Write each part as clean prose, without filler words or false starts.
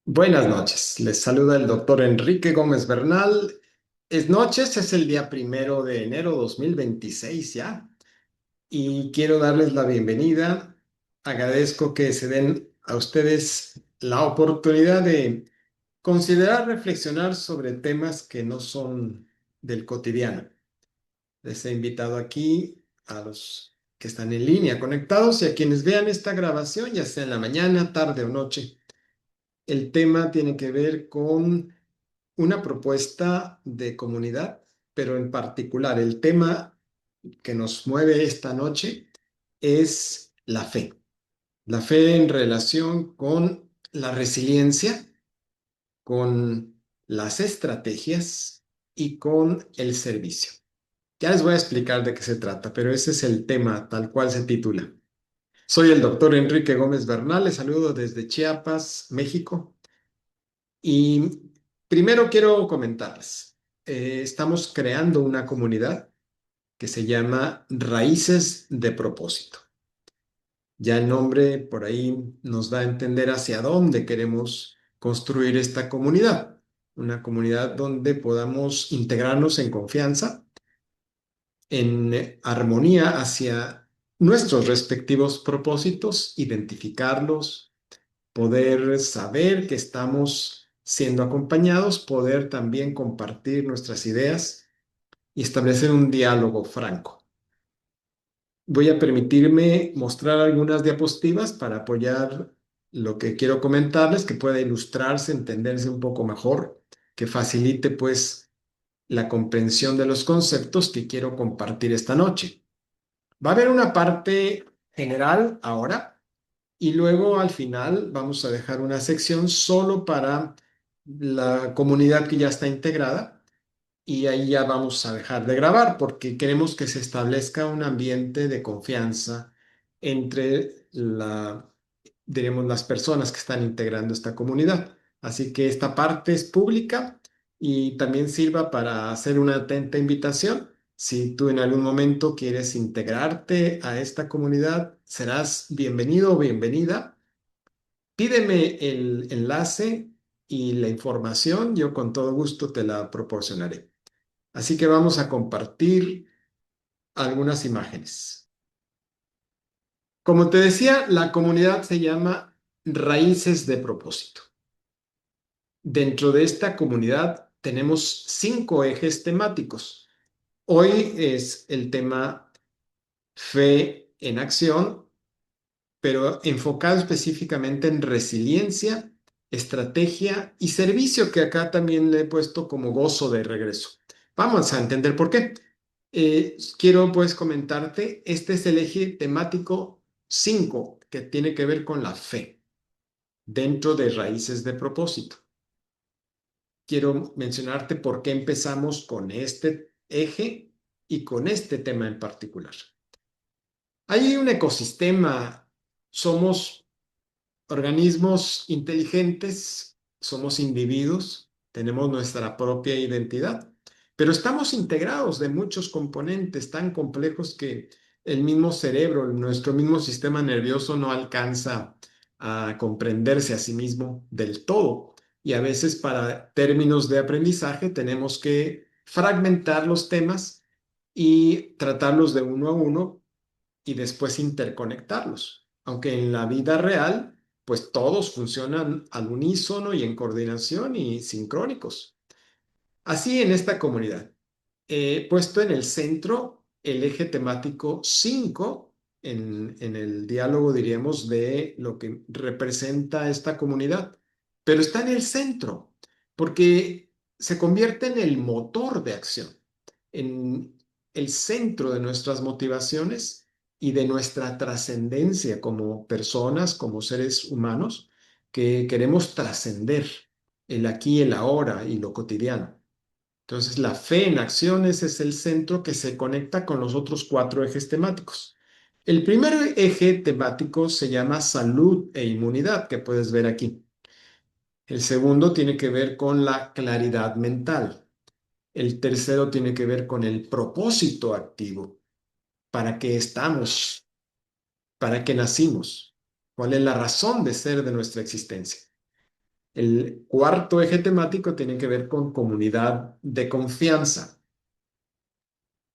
Buenas noches, les saluda el doctor Enrique Gómez Bernal. Es noches, es el día 1 de enero 2026 ya, y quiero darles la bienvenida. Agradezco que se den a ustedes la oportunidad de considerar reflexionar sobre temas que no son del cotidiano. Les he invitado aquí a los que están en línea conectados y a quienes vean esta grabación, ya sea en la mañana, tarde o noche. El tema tiene que ver con una propuesta de comunidad, pero en particular el tema que nos mueve esta noche es la fe en relación con la resiliencia, con las estrategias y con el servicio. Ya les voy a explicar de qué se trata, pero ese es el tema tal cual se titula. Soy el doctor Enrique Gómez Bernal, les saludo desde Chiapas, México. Y primero quiero comentarles, estamos creando una comunidad que se llama Raíces de Propósito. Ya el nombre por ahí nos da a entender hacia dónde queremos construir esta comunidad. Una comunidad donde podamos integrarnos en confianza, en armonía hacia nuestros respectivos propósitos, identificarlos, poder saber que estamos siendo acompañados, poder también compartir nuestras ideas y establecer un diálogo franco. Voy a permitirme mostrar algunas diapositivas para apoyar lo que quiero comentarles, que pueda ilustrarse, entenderse un poco mejor, que facilite pues la comprensión de los conceptos que quiero compartir esta noche. Va a haber una parte general ahora. Y luego al final vamos a dejar una sección solo para la comunidad que ya está integrada y ahí ya vamos a dejar de grabar porque queremos que se establezca un ambiente de confianza entre diremos, las personas que están integrando esta comunidad. Así que esta parte es pública y también sirva para hacer una atenta invitación. Si tú en algún momento quieres integrarte a esta comunidad, serás bienvenido o bienvenida. Pídeme el enlace y la información, yo con todo gusto te la proporcionaré. Así que vamos a compartir algunas imágenes. Como te decía, la comunidad se llama Raíces de Propósito. Dentro de esta comunidad tenemos 5 ejes temáticos. Hoy es el tema fe en acción, pero enfocado específicamente en resiliencia, estrategia y servicio, que acá también le he puesto como gozo de regreso. Vamos a entender por qué. Quiero pues comentarte, este es el eje temático 5 que tiene que ver con la fe dentro de raíces de propósito. Quiero mencionarte por qué empezamos con este eje y con este tema en particular. Hay un ecosistema, somos organismos inteligentes, somos individuos, tenemos nuestra propia identidad, pero estamos integrados de muchos componentes tan complejos que el mismo cerebro, nuestro mismo sistema nervioso no alcanza a comprenderse a sí mismo del todo. Y a veces para términos de aprendizaje tenemos que fragmentar los temas y tratarlos de uno a uno y después interconectarlos. Aunque en la vida real, pues todos funcionan al unísono y en coordinación y sincrónicos. Así en esta comunidad, he puesto en el centro el eje temático 5 en el diálogo, diríamos, de lo que representa esta comunidad, pero está en el centro porque se convierte en el motor de acción, en el centro de nuestras motivaciones y de nuestra trascendencia como personas, como seres humanos, que queremos trascender el aquí, el ahora y lo cotidiano. Entonces, la fe en acciones es el centro que se conecta con los otros 4 ejes temáticos. El primer eje temático se llama salud e inmunidad, que puedes ver aquí. El segundo tiene que ver con la claridad mental. El tercero tiene que ver con el propósito activo. ¿Para qué estamos? ¿Para qué nacimos? ¿Cuál es la razón de ser de nuestra existencia? El cuarto eje temático tiene que ver con comunidad de confianza.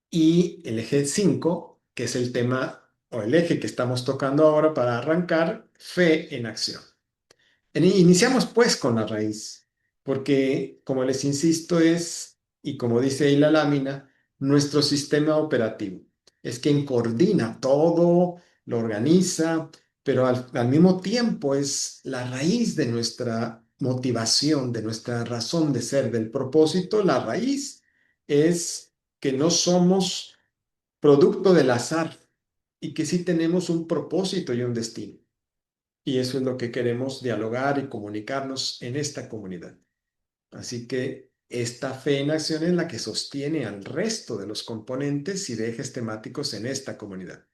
Y el eje 5, que es el tema o el eje que estamos tocando ahora para arrancar, fe en acción. Iniciamos pues con la raíz, porque como les insisto es, y como dice ahí la lámina, nuestro sistema operativo. Es quien coordina todo, lo organiza, pero al mismo tiempo es la raíz de nuestra motivación, de nuestra razón de ser, del propósito. La raíz es que no somos producto del azar y que sí tenemos un propósito y un destino. Y eso es lo que queremos dialogar y comunicarnos en esta comunidad. Así que esta fe en acción es la que sostiene al resto de los componentes y de ejes temáticos en esta comunidad.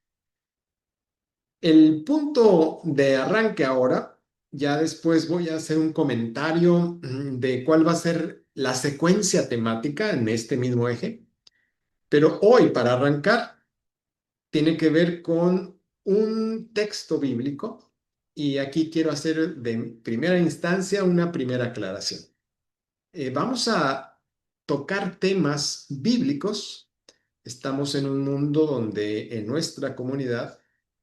El punto de arranque ahora, ya después voy a hacer un comentario de cuál va a ser la secuencia temática en este mismo eje, pero hoy para arrancar tiene que ver con un texto bíblico y aquí quiero hacer de primera instancia una primera aclaración. Vamos a tocar temas bíblicos. Estamos en un mundo donde en nuestra comunidad,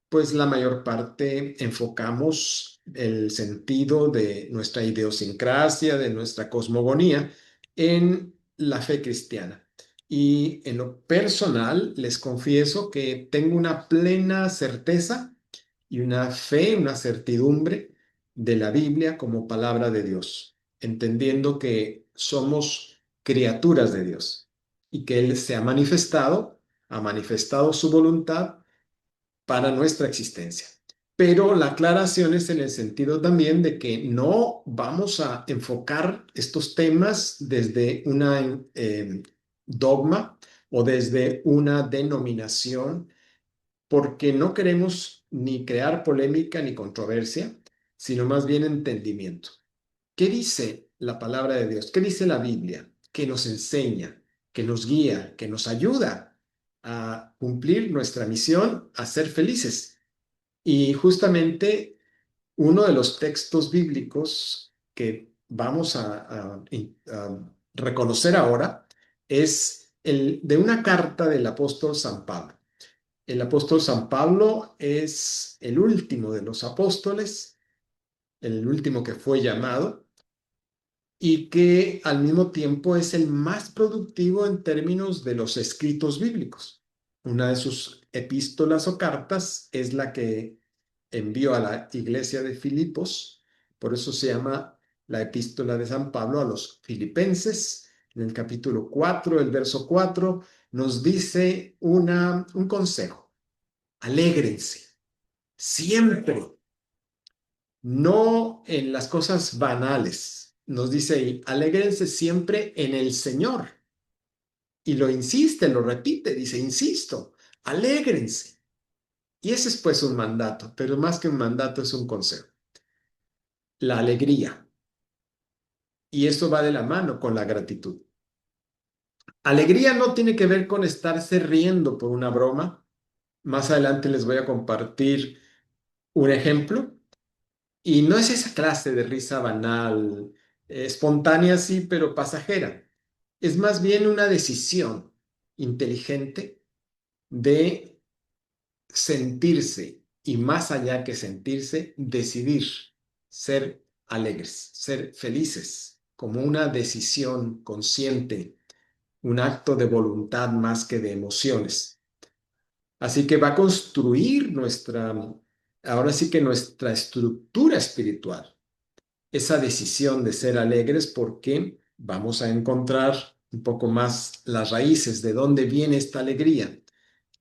pues la mayor parte enfocamos el sentido de nuestra idiosincrasia, de nuestra cosmogonía en la fe cristiana. Y en lo personal, les confieso que tengo una plena certeza y una fe, una certidumbre de la Biblia como palabra de Dios, entendiendo que somos criaturas de Dios y que Él se ha manifestado su voluntad para nuestra existencia. Pero la aclaración es en el sentido también de que no vamos a enfocar estos temas desde una dogma o desde una denominación, porque no queremos ni crear polémica ni controversia, sino más bien entendimiento. ¿Qué dice la palabra de Dios? ¿Qué dice la Biblia? Que nos enseña, que nos guía, que nos ayuda a cumplir nuestra misión, a ser felices. Y justamente uno de los textos bíblicos que vamos a reconocer ahora es el de una carta del apóstol San Pablo. El apóstol San Pablo es el último de los apóstoles, el último que fue llamado y que al mismo tiempo es el más productivo en términos de los escritos bíblicos. Una de sus epístolas o cartas es la que envió a la iglesia de Filipos, por eso se llama la epístola de San Pablo a los filipenses. En el capítulo 4, el verso 4, nos dice un consejo: alégrense siempre, no en las cosas banales. Nos dice ahí, alégrense siempre en el Señor. Y lo insiste, lo repite, dice, insisto, alégrense. Y ese es pues un mandato, pero más que un mandato es un consejo. La alegría. Y esto va de la mano con la gratitud. Alegría no tiene que ver con estarse riendo por una broma. Más adelante les voy a compartir un ejemplo. Y no es esa clase de risa banal, espontánea sí, pero pasajera. Es más bien una decisión inteligente de sentirse y más allá que sentirse, decidir ser alegres, ser felices, como una decisión consciente, un acto de voluntad más que de emociones. Así que va a construir ahora sí que nuestra estructura espiritual, esa decisión de ser alegres, porque vamos a encontrar un poco más las raíces de dónde viene esta alegría.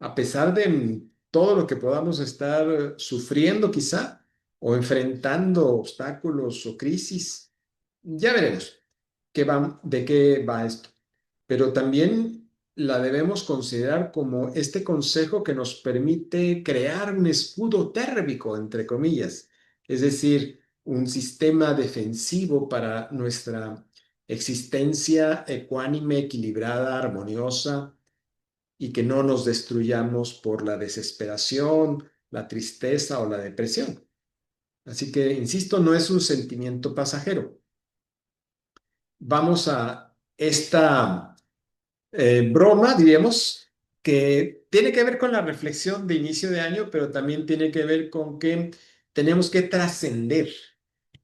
A pesar de todo lo que podamos estar sufriendo quizá o enfrentando obstáculos o crisis, ya veremos de qué va esto. Pero también la debemos considerar como este consejo que nos permite crear un escudo térmico, entre comillas, es decir, un sistema defensivo para nuestra existencia ecuánime, equilibrada, armoniosa, y que no nos destruyamos por la desesperación, la tristeza o la depresión. Así que, insisto, no es un sentimiento pasajero, vamos a esta broma, diríamos, que tiene que ver con la reflexión de inicio de año, pero también tiene que ver con que tenemos que trascender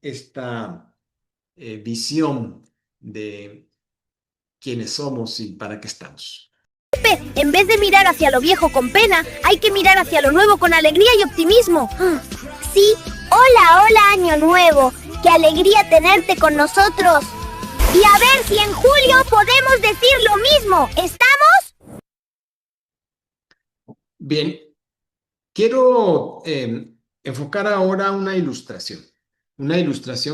esta visión de quiénes somos y para qué estamos. En vez de mirar hacia lo viejo con pena, hay que mirar hacia lo nuevo con alegría y optimismo. Sí, hola, hola, año nuevo. Qué alegría tenerte con nosotros. Y a ver si en julio podemos decir lo mismo. ¿Estamos? Bien, quiero enfocar ahora una ilustración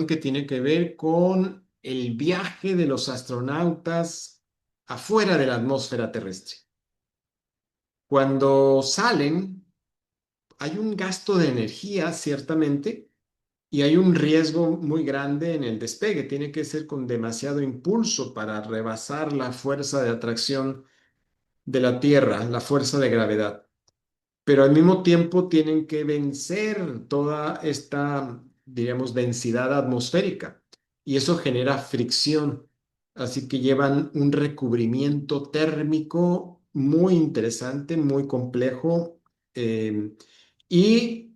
que tiene que ver con el viaje de los astronautas afuera de la atmósfera terrestre. Cuando salen, hay un gasto de energía, ciertamente, y hay un riesgo muy grande en el despegue. Tiene que ser con demasiado impulso para rebasar la fuerza de atracción de la Tierra, la fuerza de gravedad. Pero al mismo tiempo tienen que vencer toda esta, diríamos, densidad atmosférica y eso genera fricción. Así que llevan un recubrimiento térmico muy interesante, muy complejo, eh, y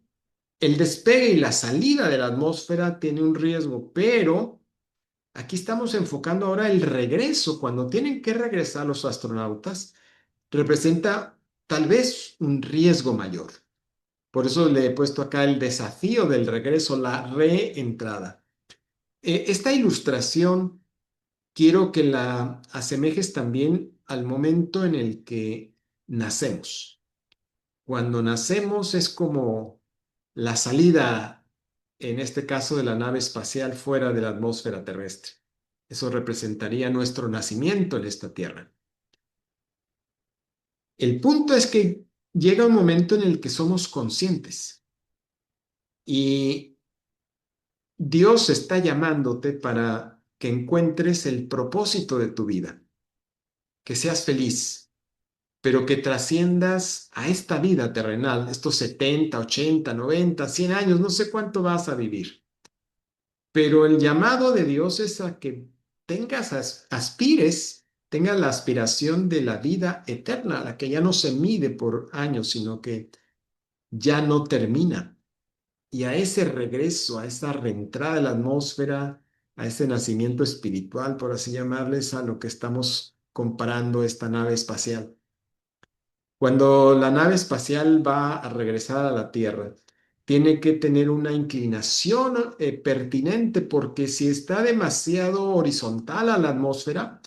el despegue y la salida de la atmósfera tiene un riesgo, pero aquí estamos enfocando ahora el regreso. Cuando tienen que regresar los astronautas, representa tal vez un riesgo mayor. Por eso le he puesto acá el desafío del regreso, la reentrada. Esta ilustración quiero que la asemejes también al momento en el que nacemos. Cuando nacemos es como la salida, en este caso de la nave espacial, fuera de la atmósfera terrestre. Eso representaría nuestro nacimiento en esta Tierra. El punto es que llega un momento en el que somos conscientes y Dios está llamándote para que encuentres el propósito de tu vida, que seas feliz, pero que trasciendas a esta vida terrenal, estos 70, 80, 90, 100 años, no sé cuánto vas a vivir. Pero el llamado de Dios es a que tengas la aspiración de la vida eterna, la que ya no se mide por años, sino que ya no termina. Y a ese regreso, a esa reentrada de la atmósfera, a ese nacimiento espiritual, por así llamarles, a lo que estamos comparando esta nave espacial. Cuando la nave espacial va a regresar a la Tierra, tiene que tener una inclinación pertinente porque si está demasiado horizontal a la atmósfera,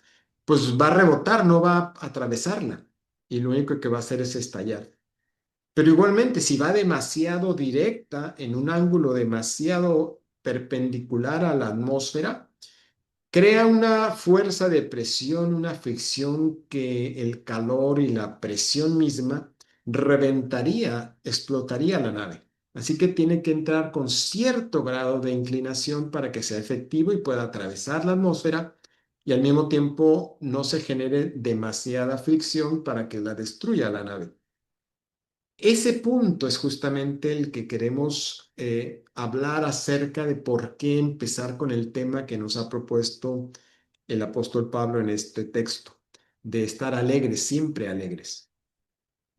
pues va a rebotar, no va a atravesarla. Y lo único que va a hacer es estallar. Pero igualmente, si va demasiado directa, en un ángulo demasiado perpendicular a la atmósfera, crea una fuerza de presión, una fricción que el calor y la presión misma reventaría, explotaría la nave. Así que tiene que entrar con cierto grado de inclinación para que sea efectivo y pueda atravesar la atmósfera y al mismo tiempo no se genere demasiada fricción para que la destruya la nave. Ese punto es justamente el que queremos hablar acerca de por qué empezar con el tema que nos ha propuesto el apóstol Pablo en este texto, de estar alegres, siempre alegres.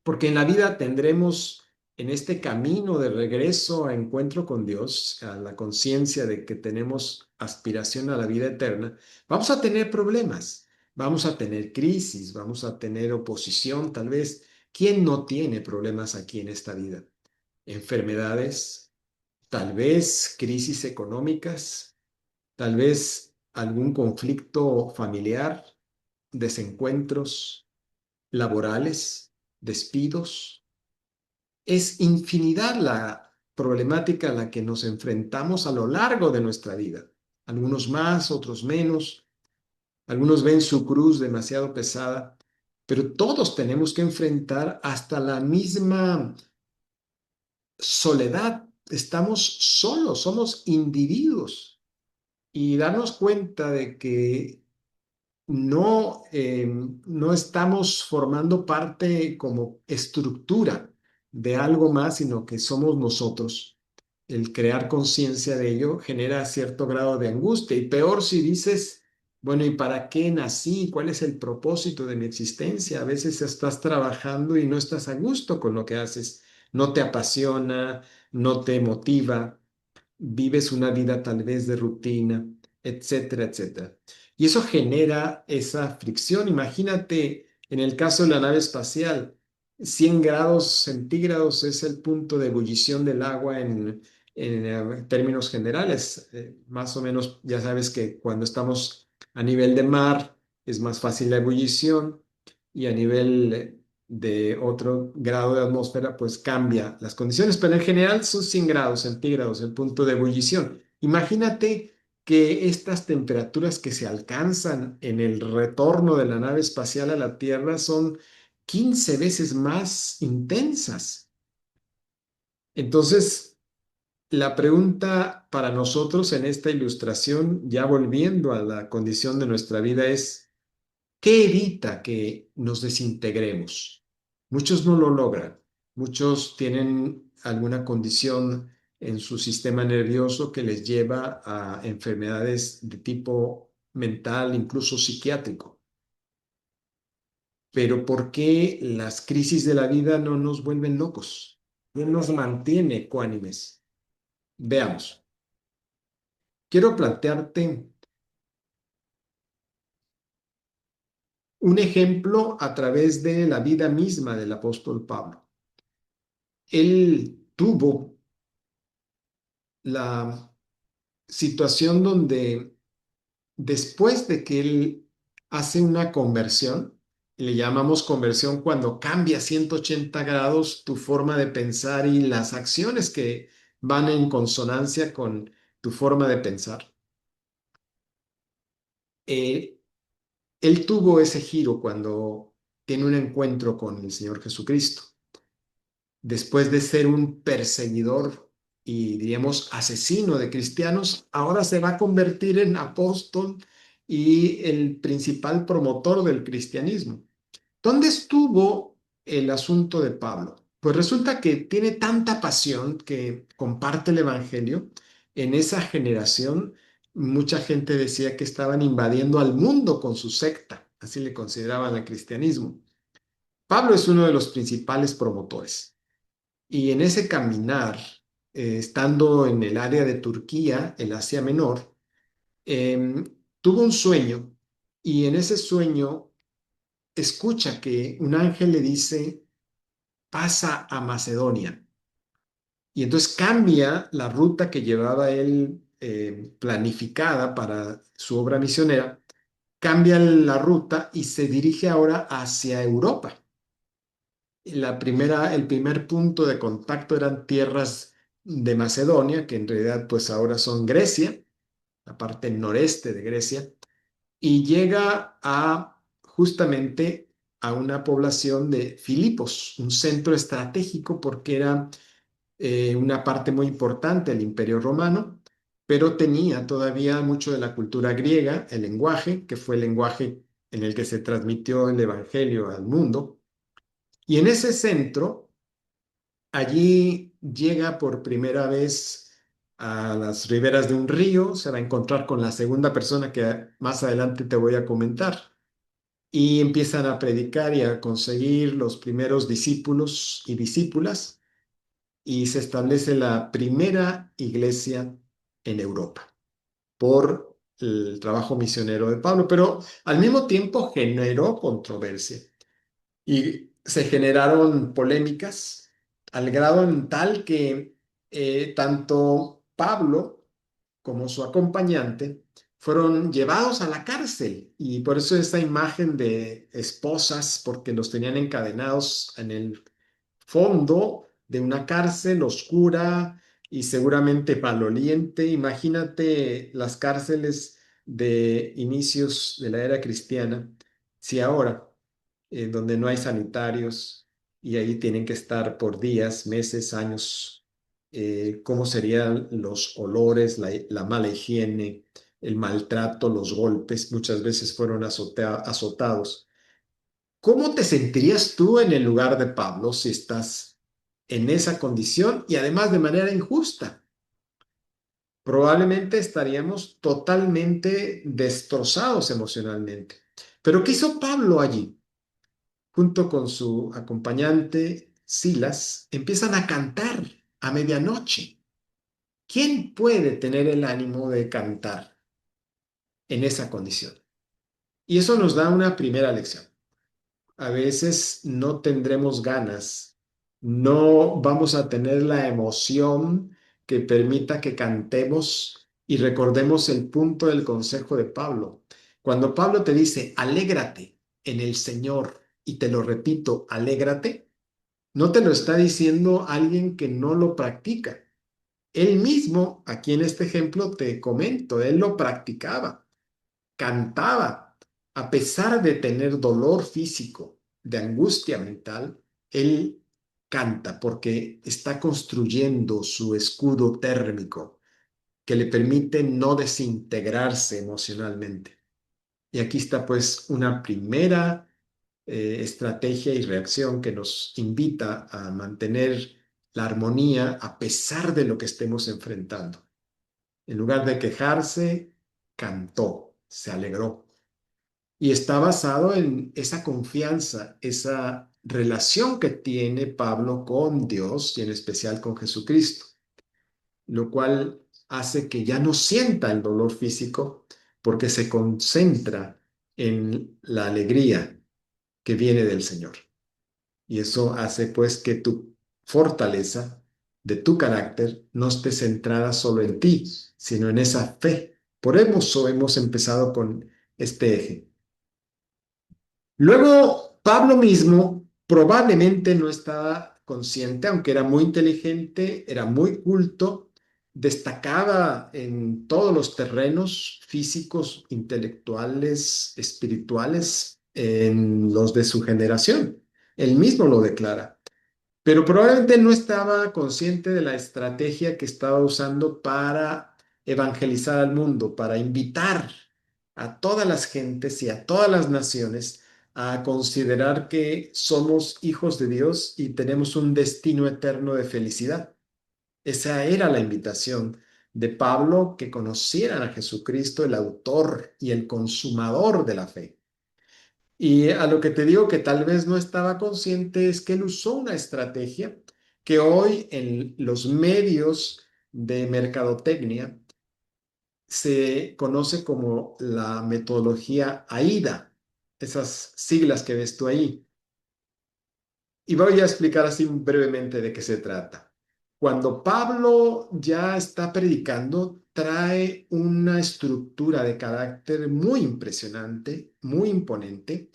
Porque en la vida tendremos en este camino de regreso a encuentro con Dios, a la conciencia de que tenemos aspiración a la vida eterna, vamos a tener problemas, vamos a tener crisis, vamos a tener oposición, tal vez. ¿Quién no tiene problemas aquí en esta vida? Enfermedades, tal vez crisis económicas, tal vez algún conflicto familiar, desencuentros laborales, despidos. Es infinidad la problemática a la que nos enfrentamos a lo largo de nuestra vida. Algunos más, otros menos. Algunos ven su cruz demasiado pesada, pero todos tenemos que enfrentar hasta la misma soledad. Estamos solos, somos individuos y darnos cuenta de que no estamos formando parte como estructura de algo más, sino que somos nosotros. El crear conciencia de ello genera cierto grado de angustia y peor si dices, Bueno, ¿y para qué nací? ¿Cuál es el propósito de mi existencia? A veces estás trabajando y no estás a gusto con lo que haces, no te apasiona, no te motiva, vives una vida tal vez de rutina, etcétera, etcétera. Y eso genera esa fricción. Imagínate, en el caso de la nave espacial, 100 grados centígrados es el punto de ebullición del agua en términos generales. Más o menos, ya sabes que cuando estamos a nivel de mar es más fácil la ebullición y a nivel de otro grado de atmósfera, pues cambia las condiciones, pero en general son 100 grados centígrados el punto de ebullición. Imagínate que estas temperaturas que se alcanzan en el retorno de la nave espacial a la Tierra son 15 veces más intensas. Entonces, la pregunta para nosotros en esta ilustración, ya volviendo a la condición de nuestra vida, es: ¿qué evita que nos desintegremos? Muchos no lo logran. Muchos tienen alguna condición en su sistema nervioso que les lleva a enfermedades de tipo mental, incluso psiquiátrico. Pero ¿por qué las crisis de la vida no nos vuelven locos? ¿Qué nos mantiene ecuánimes? Veamos. Quiero plantearte un ejemplo a través de la vida misma del apóstol Pablo. Él tuvo la situación donde después de que él hace una conversión, le llamamos conversión cuando cambia 180 grados tu forma de pensar y las acciones que van en consonancia con tu forma de pensar. Eh, Él tuvo ese giro cuando tiene un encuentro con el Señor Jesucristo. Después de ser un perseguidor y diríamos asesino de cristianos, ahora se va a convertir en apóstol y el principal promotor del cristianismo. ¿Dónde estuvo el asunto de Pablo? Pues resulta que tiene tanta pasión que comparte el evangelio. En esa generación, mucha gente decía que estaban invadiendo al mundo con su secta, así le consideraban al cristianismo. Pablo es uno de los principales promotores. Y en ese caminar, estando en el área de Turquía, el Asia Menor, tuvo un sueño y en ese sueño escucha que un ángel le dice: pasa a Macedonia. Y entonces cambia la ruta que llevaba él planificada para su obra misionera, cambia la ruta y se dirige ahora hacia Europa. El primer punto de contacto eran tierras de Macedonia, que en realidad pues ahora son Grecia, la parte noreste de Grecia, y llega a justamente a una población de Filipos, un centro estratégico porque era una parte muy importante del Imperio Romano, pero tenía todavía mucho de la cultura griega, el lenguaje, que fue el lenguaje en el que se transmitió el Evangelio al mundo. Y en ese centro, allí llega por primera vez a las riberas de un río, se va a encontrar con la segunda persona que más adelante te voy a comentar, y empiezan a predicar y a conseguir los primeros discípulos y discípulas, y se establece la primera iglesia en Europa por el trabajo misionero de Pablo, pero al mismo tiempo generó controversia. Y se generaron polémicas al grado en tal que tanto Pablo como su acompañante fueron llevados a la cárcel. Y por eso esta imagen de esposas, porque los tenían encadenados en el fondo de una cárcel oscura y seguramente maloliente. Imagínate las cárceles de inicios de la era cristiana, si ahora donde no hay sanitarios y ahí tienen que estar por días, meses, años. ¿Cómo serían los olores, la mala higiene, el maltrato, los golpes? Muchas veces fueron azotados. ¿Cómo te sentirías tú en el lugar de Pablo si estás en esa condición y además de manera injusta? Probablemente estaríamos totalmente destrozados emocionalmente. Pero ¿qué hizo Pablo allí? Junto con su acompañante Silas, empiezan a cantar a medianoche. ¿Quién puede tener el ánimo de cantar en esa condición? Y eso nos da una primera lección. A veces no tendremos ganas, no vamos a tener la emoción que permita que cantemos y recordemos el punto del consejo de Pablo. Cuando Pablo te dice, alégrate en el Señor, y te lo repito, alégrate, no te lo está diciendo alguien que no lo practica. Él mismo, aquí en este ejemplo te comento, él lo practicaba, cantaba, a pesar de tener dolor físico, de angustia mental, él canta porque está construyendo su escudo térmico que le permite no desintegrarse emocionalmente. Y aquí está pues una primera estrategia y reacción que nos invita a mantener la armonía a pesar de lo que estemos enfrentando. En lugar de quejarse, cantó, se alegró. Y está basado en esa confianza, esa relación que tiene Pablo con Dios y en especial con Jesucristo, lo cual hace que ya no sienta el dolor físico porque se concentra en la alegría que viene del Señor. Y eso hace pues que tu fortaleza de tu carácter no esté centrada solo en ti, sino en esa fe. Por eso hemos empezado con este eje. Luego, Pablo mismo probablemente no estaba consciente, aunque era muy inteligente, era muy culto, destacaba en todos los terrenos físicos, intelectuales, espirituales, en los de su generación. Él mismo lo declara, pero probablemente no estaba consciente de la estrategia que estaba usando para evangelizar al mundo, para invitar a todas las gentes y a todas las naciones a considerar que somos hijos de Dios y tenemos un destino eterno de felicidad. Esa era la invitación de Pablo, que conocieran a Jesucristo, el autor y el consumador de la fe. Y a lo que te digo que tal vez no estaba consciente es que él usó una estrategia que hoy en los medios de mercadotecnia se conoce como la metodología AIDA, esas siglas que ves tú ahí. Y voy a explicar así brevemente de qué se trata. Cuando Pablo ya está predicando, trae una estructura de carácter muy impresionante, muy imponente.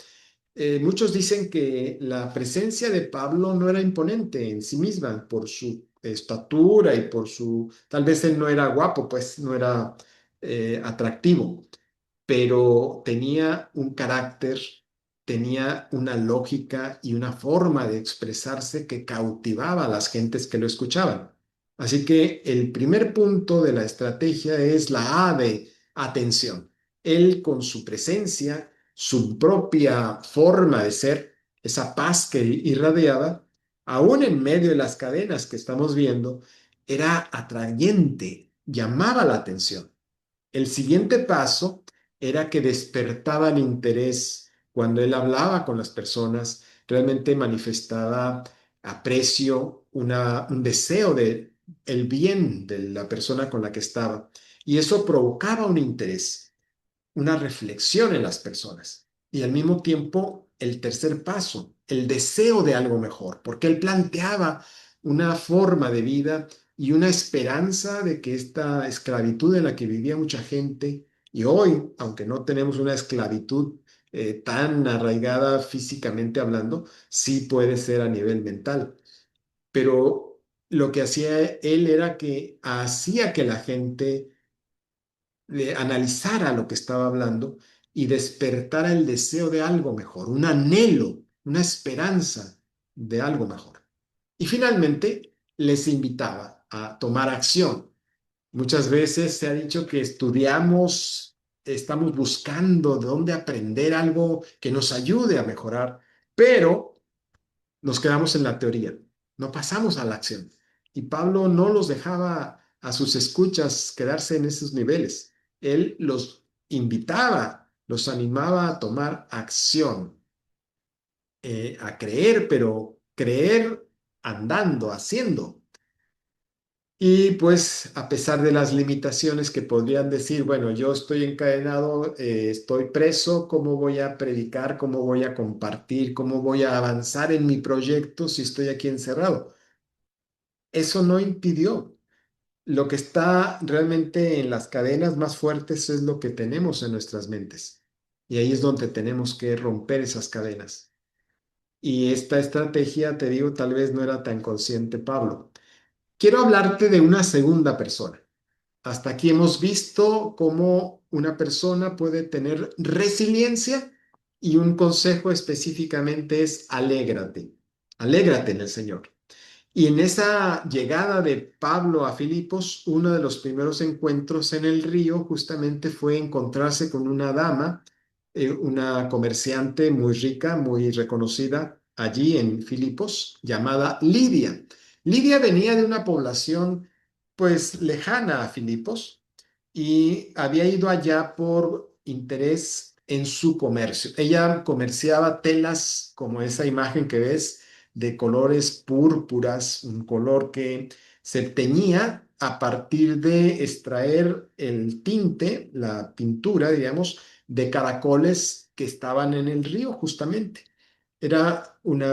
Muchos dicen que la presencia de Pablo no era imponente en sí misma por su estatura y por su, tal vez él no era guapo, pues no era atractivo, pero tenía un carácter, tenía una lógica y una forma de expresarse que cautivaba a las gentes que lo escuchaban. Así que el primer punto de la estrategia es la A de atención. Él con su presencia, su propia forma de ser, esa paz que irradiaba, aún en medio de las cadenas que estamos viendo, era atrayente, llamaba la atención. El siguiente paso era que despertaba el interés cuando él hablaba con las personas, realmente manifestaba aprecio, un deseo de el bien de la persona con la que estaba. Y eso provocaba un interés, una reflexión en las personas. Y al mismo tiempo, el tercer paso, el deseo de algo mejor, porque él planteaba una forma de vida y una esperanza de que esta esclavitud en la que vivía mucha gente, y hoy, aunque no tenemos una esclavitud tan arraigada físicamente hablando, sí puede ser a nivel mental. Pero lo que hacía él era que hacía que la gente analizara lo que estaba hablando y despertara el deseo de algo mejor, un anhelo, una esperanza de algo mejor. Y finalmente les invitaba a tomar acción. Muchas veces se ha dicho que estudiamos, estamos buscando de dónde aprender algo que nos ayude a mejorar, pero nos quedamos en la teoría, no pasamos a la acción. Y Pablo no los dejaba a sus escuchas quedarse en esos niveles. Él los invitaba, los animaba a tomar acción, a creer, pero creer andando, haciendo. Y pues a pesar de las limitaciones que podrían decir, bueno, yo estoy encadenado, estoy preso, ¿cómo voy a predicar? ¿Cómo voy a compartir? ¿Cómo voy a avanzar en mi proyecto si estoy aquí encerrado? Eso no impidió. Lo que está realmente en las cadenas más fuertes es lo que tenemos en nuestras mentes. Y ahí es donde tenemos que romper esas cadenas. Y esta estrategia, te digo, tal vez no era tan consciente Pablo. Quiero hablarte de una segunda persona. Hasta aquí hemos visto cómo una persona puede tener resiliencia y un consejo específicamente es alégrate. Alégrate en el Señor. Y en esa llegada de Pablo a Filipos, uno de los primeros encuentros en el río justamente fue encontrarse con una dama, una comerciante muy rica, muy reconocida allí en Filipos, llamada Lidia. Lidia venía de una población pues lejana a Filipos y había ido allá por interés en su comercio. Ella comerciaba telas como esa imagen que ves de colores púrpuras, un color que se teñía a partir de extraer el tinte, la pintura, digamos, de caracoles que estaban en el río justamente. Era un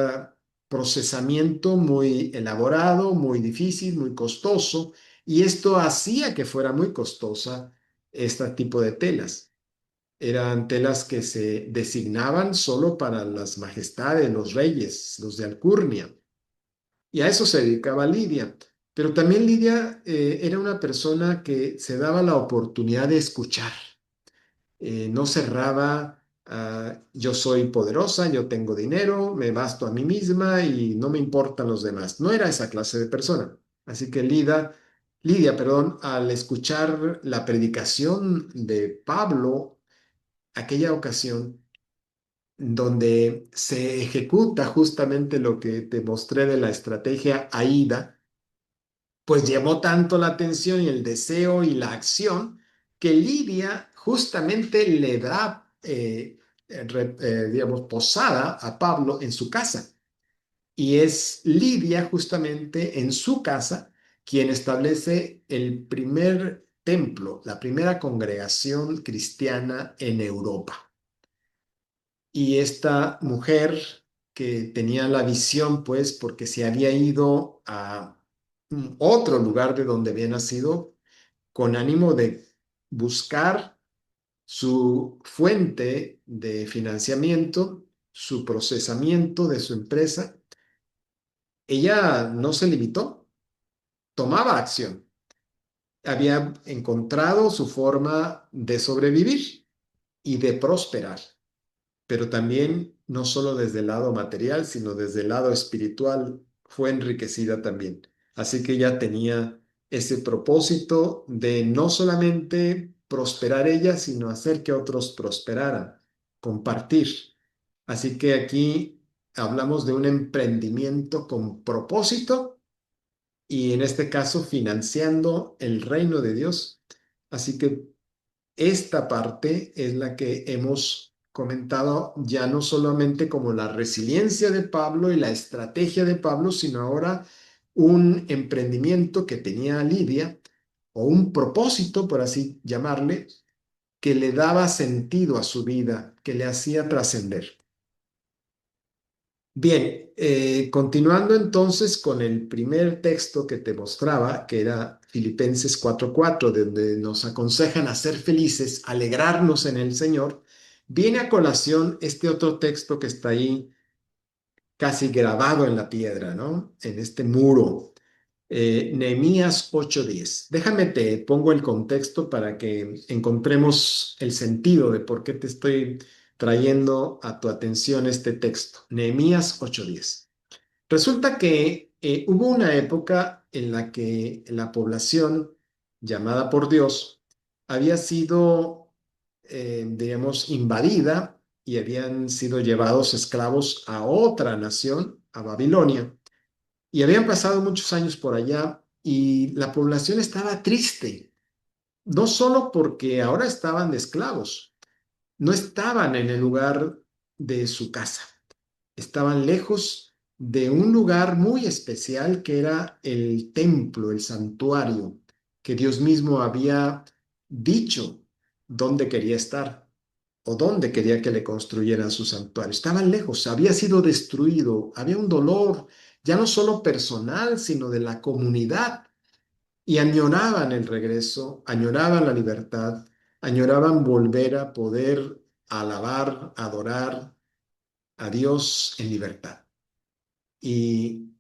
procesamiento muy elaborado, muy difícil, muy costoso, y esto hacía que fuera muy costosa este tipo de telas. Eran telas que se designaban solo para las majestades, los reyes, los de alcurnia. Y a eso se dedicaba Lidia. Pero también Lidia era una persona que se daba la oportunidad de escuchar. No cerraba, yo soy poderosa, yo tengo dinero, me basto a mí misma y no me importan los demás. No era esa clase de persona. Así que Lidia, perdón, al escuchar la predicación de Pablo, aquella ocasión, donde se ejecuta justamente lo que te mostré de la estrategia AIDA, pues llamó tanto la atención y el deseo y la acción que Lidia justamente le da, digamos, posada a Pablo en su casa. Y es Lidia justamente en su casa quien establece el primer templo, la primera congregación cristiana en Europa. Y esta mujer que tenía la visión, pues, porque se había ido a otro lugar de donde había nacido, con ánimo de buscar su fuente de financiamiento, su procesamiento de su empresa, ella no se limitó, tomaba acción. Había encontrado su forma de sobrevivir y de prosperar, pero también no solo desde el lado material, sino desde el lado espiritual, fue enriquecida también. Así que ella tenía ese propósito de no solamente prosperar ella, sino hacer que otros prosperaran, compartir. Así que aquí hablamos de un emprendimiento con propósito y en este caso financiando el reino de Dios. Así que esta parte es la que hemos comentado ya no solamente como la resiliencia de Pablo y la estrategia de Pablo, sino ahora un emprendimiento que tenía Lidia o un propósito, por así llamarle, que le daba sentido a su vida, que le hacía trascender. Bien, continuando entonces con el primer texto que te mostraba, que era Filipenses 4:4, donde nos aconsejan a ser felices, alegrarnos en el Señor, viene a colación este otro texto que está ahí casi grabado en la piedra, ¿no? En este muro, Nehemías 8:10. Déjame te pongo el contexto para que encontremos el sentido de por qué te estoy trayendo a tu atención este texto. Nehemías 8:10. Resulta que hubo una época en la que la población llamada por Dios había sido, digamos, invadida y habían sido llevados esclavos a otra nación, a Babilonia. Y habían pasado muchos años por allá y la población estaba triste, no solo porque ahora estaban de esclavos, no estaban en el lugar de su casa, estaban lejos de un lugar muy especial que era el templo, el santuario, que Dios mismo había dicho dónde quería estar o dónde quería que le construyeran su santuario. Estaban lejos, había sido destruido, había un dolor ya no solo personal, sino de la comunidad, y añoraban el regreso, añoraban la libertad, añoraban volver a poder alabar, adorar a Dios en libertad. Y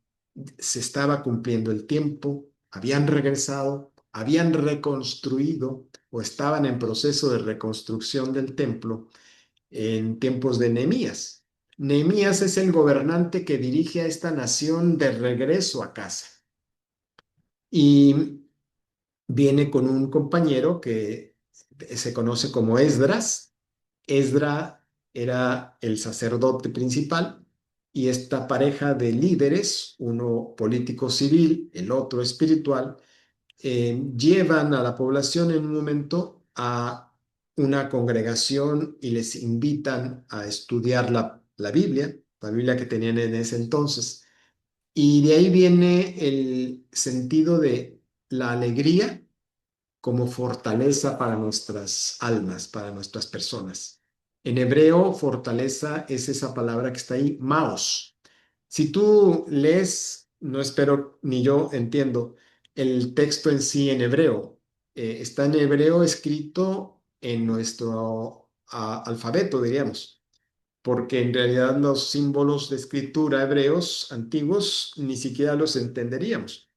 se estaba cumpliendo el tiempo, habían regresado, habían reconstruido o estaban en proceso de reconstrucción del templo en tiempos de Nehemías. Nehemías es el gobernante que dirige a esta nación de regreso a casa y viene con un compañero que se conoce como Esdras. Esdra era el sacerdote principal y esta pareja de líderes, uno político civil, el otro espiritual, llevan a la población en un momento a una congregación y les invitan a estudiar la Biblia que tenían en ese entonces. Y de ahí viene el sentido de la alegría como fortaleza para nuestras almas, para nuestras personas. En hebreo, fortaleza es esa palabra que está ahí, maos. Si tú lees, no espero ni yo entiendo el texto en sí en hebreo, está en hebreo escrito en nuestro alfabeto, diríamos, porque en realidad los símbolos de escritura hebreos antiguos ni siquiera los entenderíamos.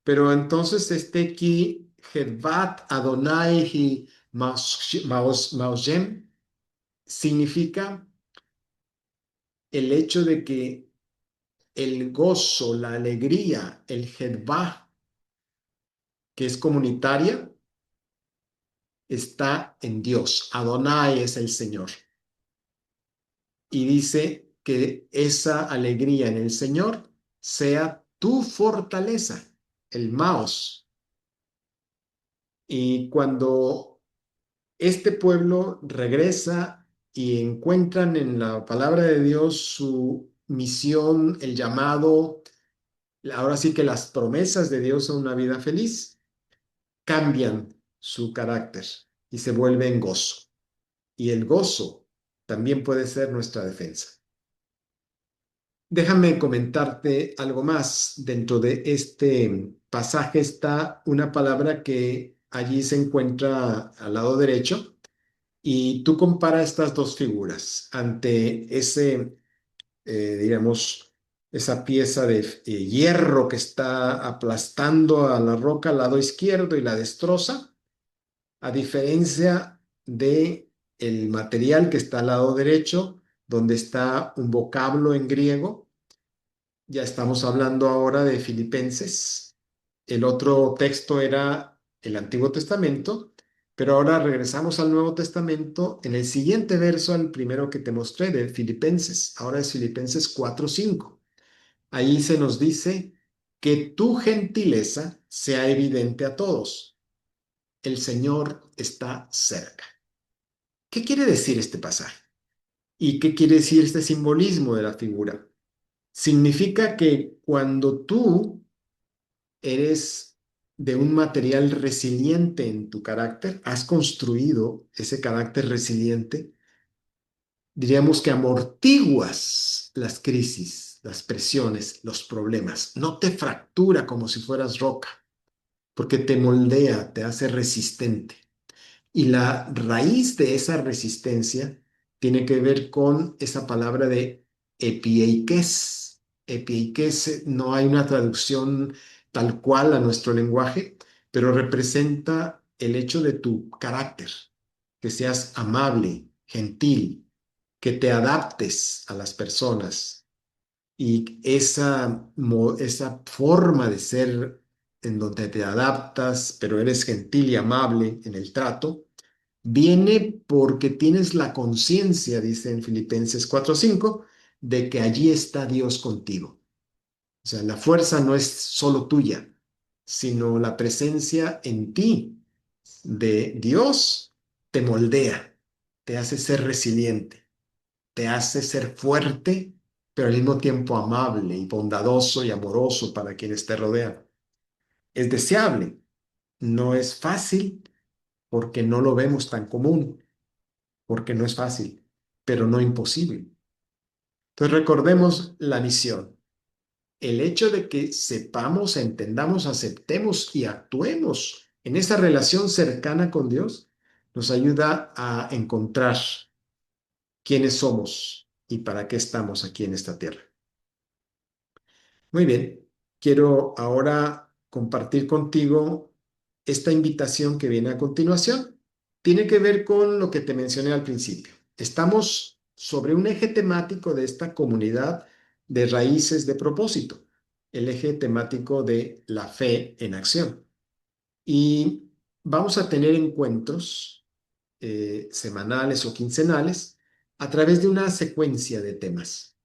Pero entonces este aquí, Hedvat Adonai y Maoshem, significa el hecho de que el gozo, la alegría, el Hedvat, que es comunitaria, está en Dios. Adonai es el Señor. Y dice que esa alegría en el Señor sea tu fortaleza, el Maos. Y cuando este pueblo regresa y encuentran en la palabra de Dios su misión, el llamado, ahora sí que las promesas de Dios a una vida feliz, cambian su carácter y se vuelve en gozo. Y el gozo también puede ser nuestra defensa. Déjame comentarte algo más. Dentro de este pasaje está una palabra que allí se encuentra al lado derecho. Y tú compara estas dos figuras ante ese, digamos, esa pieza de hierro que está aplastando a la roca al lado izquierdo y la destroza, a diferencia de el material que está al lado derecho, donde está un vocablo en griego. Ya estamos hablando ahora de Filipenses. El otro texto era el Antiguo Testamento, pero ahora regresamos al Nuevo Testamento en el siguiente verso, al primero que te mostré de Filipenses. Ahora es Filipenses 4:5. Ahí se nos dice que tu gentileza sea evidente a todos. El Señor está cerca. ¿Qué quiere decir este pasaje? ¿Y qué quiere decir este simbolismo de la figura? Significa que cuando tú eres de un material resiliente en tu carácter, has construido ese carácter resiliente, diríamos que amortiguas las crisis, las presiones, los problemas. No te fractura como si fueras roca, porque te moldea, te hace resistente. Y la raíz de esa resistencia tiene que ver con esa palabra de epieikes. Epieikes no hay una traducción tal cual a nuestro lenguaje, pero representa el hecho de tu carácter, que seas amable, gentil, que te adaptes a las personas. Y esa forma de ser en donde te adaptas, pero eres gentil y amable en el trato, viene porque tienes la conciencia, dice en Filipenses 4:5, de que allí está Dios contigo. O sea, la fuerza no es solo tuya, sino la presencia en ti de Dios te moldea, te hace ser resiliente, te hace ser fuerte, pero al mismo tiempo amable y bondadoso y amoroso para quienes te rodean. Es deseable, no es fácil porque no lo vemos tan común, porque no es fácil, pero no imposible. Entonces recordemos la misión. El hecho de que sepamos, entendamos, aceptemos y actuemos en esa relación cercana con Dios nos ayuda a encontrar quiénes somos y para qué estamos aquí en esta tierra. Muy bien, quiero ahora compartir contigo esta invitación que viene a continuación. Tiene que ver con lo que te mencioné al principio. Estamos sobre un eje temático de esta comunidad de raíces de propósito, el eje temático de la fe en acción. Y vamos a tener encuentros semanales o quincenales a través de una secuencia de temas.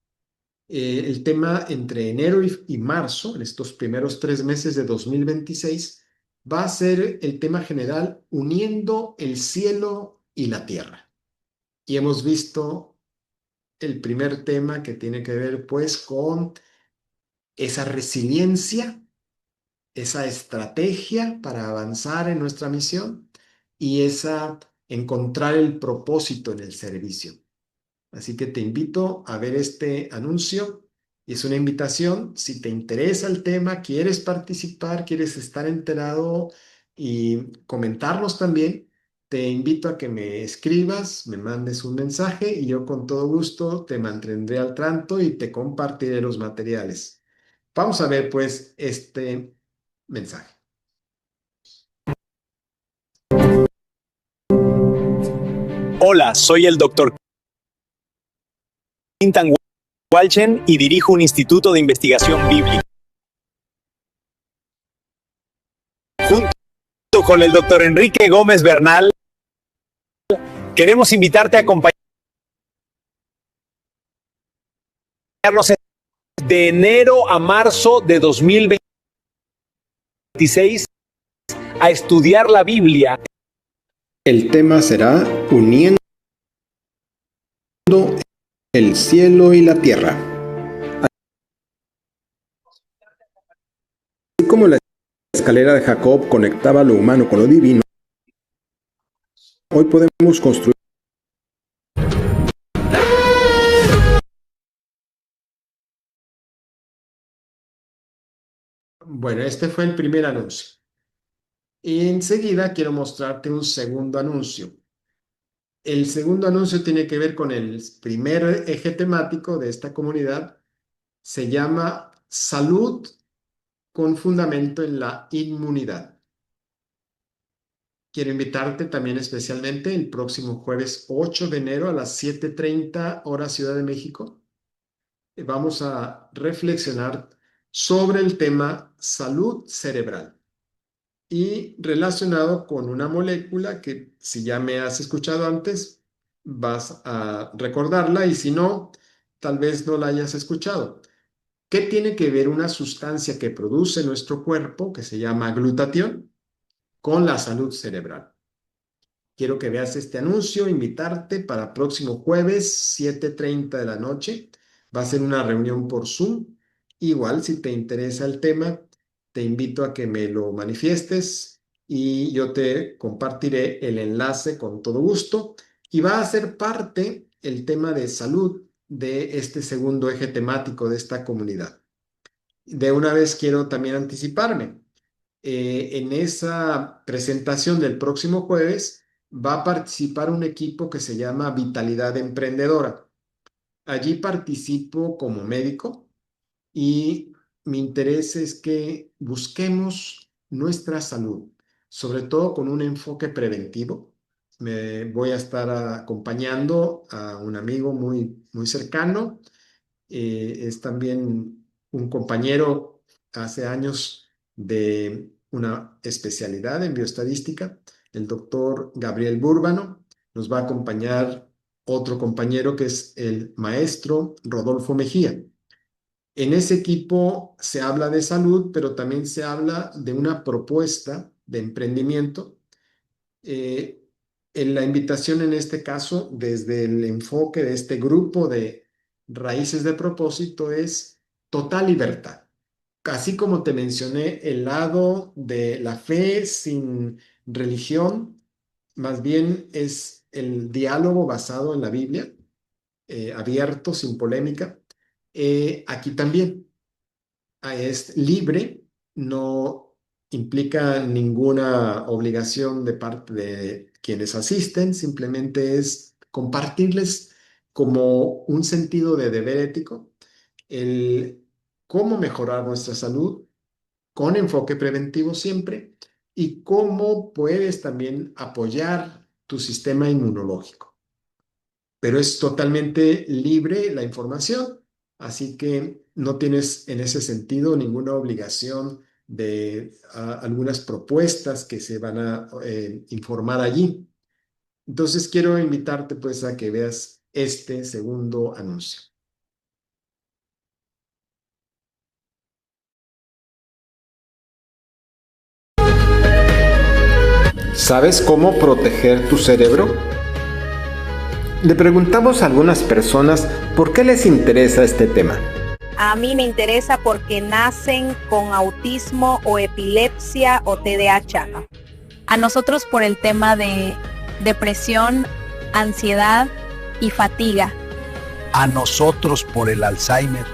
El tema entre enero y marzo, en estos primeros 3 meses de 2026, va a ser el tema general uniendo el cielo y la tierra. Y hemos visto el primer tema que tiene que ver pues con esa resiliencia, esa estrategia para avanzar en nuestra misión y esa encontrar el propósito en el servicio. Así que te invito a ver este anuncio y es una invitación. Si te interesa el tema, quieres participar, quieres estar enterado y comentarnos también, te invito a que me escribas, me mandes un mensaje y yo con todo gusto te mantendré al tanto y te compartiré los materiales. Vamos a ver pues este mensaje. Hola, soy el Dr. Quintan Walchen y dirijo un instituto de investigación bíblica. Junto con el Dr. Enrique Gómez Bernal, queremos invitarte a acompañarnos de enero a marzo de 2026 a estudiar la Biblia. El tema será uniendo el cielo y la tierra. Así como la escalera de Jacob conectaba lo humano con lo divino, hoy podemos construir. Bueno, este fue el primer anuncio. Y enseguida quiero mostrarte un segundo anuncio. El segundo anuncio tiene que ver con el primer eje temático de esta comunidad. Se llama Salud con fundamento en la inmunidad. Quiero invitarte también especialmente el próximo jueves 8 de enero a las 7:30 hora Ciudad de México. Vamos a reflexionar sobre el tema salud cerebral y relacionado con una molécula que si ya me has escuchado antes, vas a recordarla y si no, tal vez no la hayas escuchado. ¿Qué tiene que ver una sustancia que produce nuestro cuerpo, que se llama glutatión, con la salud cerebral? Quiero que veas este anuncio, invitarte para próximo jueves, 7:30 de la noche. Va a ser una reunión por Zoom. Igual, si te interesa el tema, te invito a que me lo manifiestes y yo te compartiré el enlace con todo gusto. Y va a ser parte el tema de salud de este segundo eje temático de esta comunidad. De una vez quiero también anticiparme en esa presentación del próximo jueves va a participar un equipo que se llama Vitalidad Emprendedora. Allí participo como médico y mi interés es que busquemos nuestra salud, sobre todo con un enfoque preventivo. Me voy a estar acompañando a un amigo muy, muy cercano, es también un compañero hace años de una especialidad en bioestadística, el doctor Gabriel Búrbano. Nos va a acompañar otro compañero que es el maestro Rodolfo Mejía. En ese equipo se habla de salud, pero también se habla de una propuesta de emprendimiento. Eh, en la invitación en este caso, desde el enfoque de este grupo de raíces de propósito, es total libertad. Así como te mencioné, el lado de la fe sin religión, más bien es el diálogo basado en la Biblia, abierto, sin polémica. Aquí también es libre, no implica ninguna obligación de parte de quienes asisten, simplemente es compartirles como un sentido de deber ético el cómo mejorar nuestra salud con enfoque preventivo siempre y cómo puedes también apoyar tu sistema inmunológico. Pero es totalmente libre la información, así que no tienes en ese sentido ninguna obligación de algunas propuestas que se van a informar allí. Entonces quiero invitarte pues a que veas este segundo anuncio. ¿Sabes cómo proteger tu cerebro? Le preguntamos a algunas personas por qué les interesa este tema. A mí me interesa porque nacen con autismo o epilepsia o TDAH. A nosotros por el tema de depresión, ansiedad y fatiga. A nosotros por el Alzheimer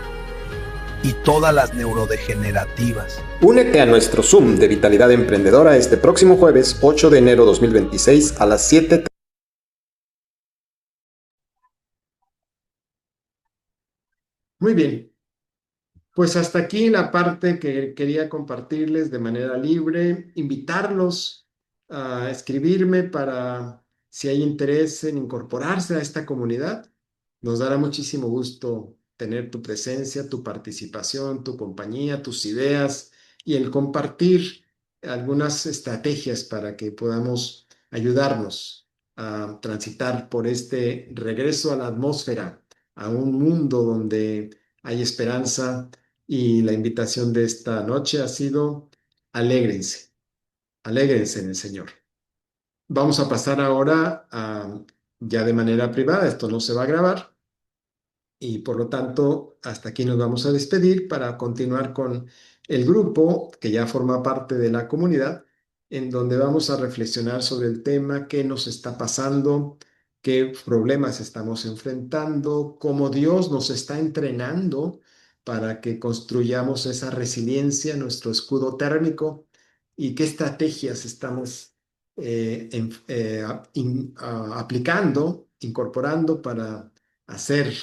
y todas las neurodegenerativas. Únete a nuestro Zoom de Vitalidad Emprendedora este próximo jueves 8 de enero 2026 a las 7. Muy bien. Pues hasta aquí la parte que quería compartirles de manera libre, invitarlos a escribirme para si hay interés en incorporarse a esta comunidad. Nos dará muchísimo gusto tener tu presencia, tu participación, tu compañía, tus ideas y el compartir algunas estrategias para que podamos ayudarnos a transitar por este regreso a la atmósfera, a un mundo donde hay esperanza y la invitación de esta noche ha sido alégrense, alégrense en el Señor. Vamos a pasar ahora ya de manera privada, esto no se va a grabar y por lo tanto hasta aquí nos vamos a despedir para continuar con el grupo que ya forma parte de la comunidad, en donde vamos a reflexionar sobre el tema, qué nos está pasando, qué problemas estamos enfrentando, cómo Dios nos está entrenando para que construyamos esa resiliencia, nuestro escudo térmico y qué estrategias estamos aplicando, incorporando para hacer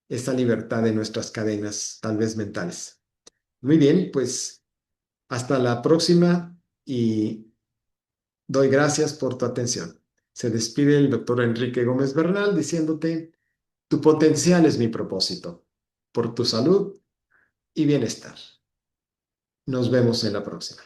esa libertad de nuestras cadenas, tal vez mentales. Muy bien, pues hasta la próxima y doy gracias por tu atención. Se despide el doctor Enrique Gómez Bernal diciéndote, tu potencial es mi propósito, por tu salud y bienestar. Nos vemos en la próxima.